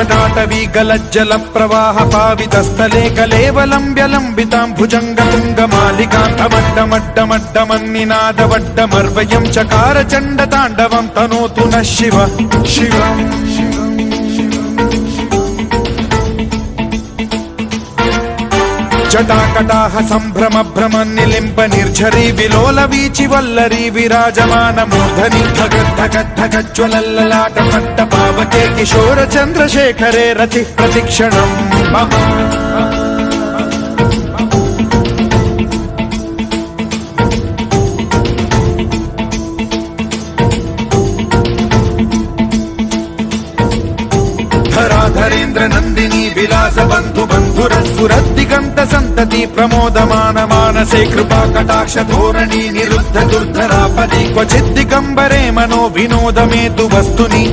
जटाटवी गलज्जल प्रवाह पावितस्थले कलेवलम्ब्यलम्बितां भुजङ्गतुङ्गमालिकान्तमड्डमड्डमड्डमन्निनादवड्डमर्वयं चकार चण्डताण्डवं तनोतु नः शिव शिवम् जटाकटाह सम्भ्रम भ्रम निलिम्ब निर्झरी विलोल वीचि वल्लरी विराजमान मूर्धनि धगद्धगद्धगज्ज्वलल्ललाट पट्ट पावके किशोर चन्द्रशेखरे रति प्रतिक्षणम् मम धराधरेन्द्र नन्दिनी विलास बन्धु बन्धुरस्फुरद्दिगन्त सन्तति प्रमोदमान मानसे कृपा कटाक्ष धोरणी निरुद्ध दुर्धरापदि क्वचिद्दिगम्बरे मनो विनोदमेतु वस्तुनि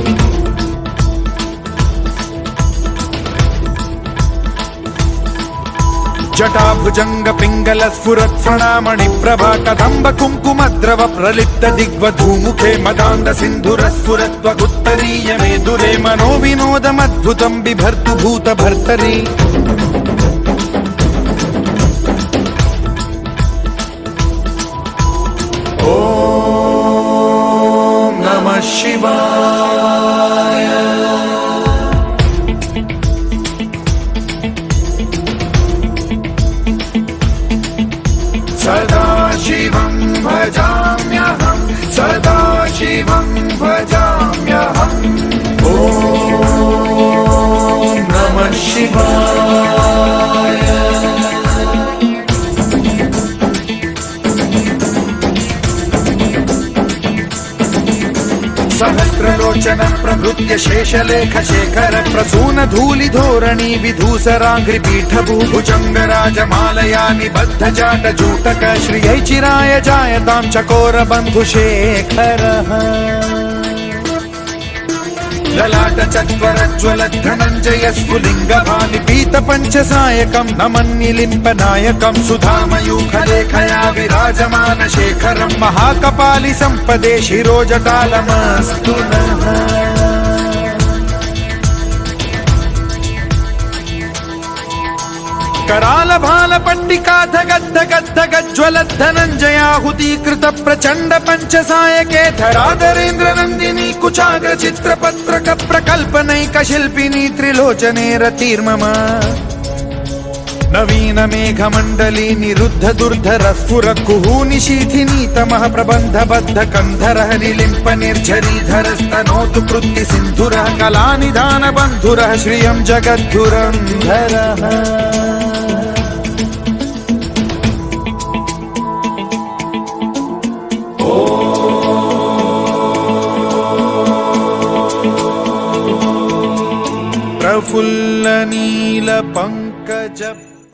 जटाभुजंग पिंगल स्फुरत् प्रणामणि प्रभा कदम्ब कुङ्कुमद्रव प्रलिप्त दिग्वधूमुखे मदान्द सिन्धुर स्फुरत्वगुत्तरीय मेदुरे मनो विनोदमद्भुतं बिभर्तु भूत भर्तरि ॐ नमः शिवाय सदा शिवं भजाम्यहं सदा शिवं भजाम्यहम् ॐ नमः शिवाय सहस्रलोचन प्रभृत्य शेषलेख शेखर प्रसून धूलि धोरणी विधूसराङ्घ्रि पीठभूभुजङ्ग राजमालया निबद्ध जाट जूटक श्रियै चिराय जायतां चकोर बन्धुशेखरः ललाट चत्वरज्ज्वल धनञ्जय स्फुलिङ्ग भानि पीत पञ्चसायकं नमन्निलिम्ब नायकं सुधामयूखलेखया विराजमान शेखरं महाकपालि सम्पदे शिरोजटालमस्तु नः कराल भाल पट्टिका धगद्धगद्धगज्ज्वल धनञ्जयाहुतीकृत प्रचण्ड पञ्चसायके धराधरेन्द्र नन्दिनी कुचाग्र चित्रपत्रक प्रकल्पनैक शिल्पिनी त्रिलोचने रतिर्मम नवीन मेघमण्डली निरुद्ध दुर्धर स्फुर कुहूनि शीथिनी तमः प्रबन्ध बद्ध कन्धरः निलिम्प निर्झरीधरस्तनोतु कृत्ति सिन्धुरः कलानिधान बन्धुरः श्रियं जगद्धुरन्धरः प्रफुल्ल नील पंकज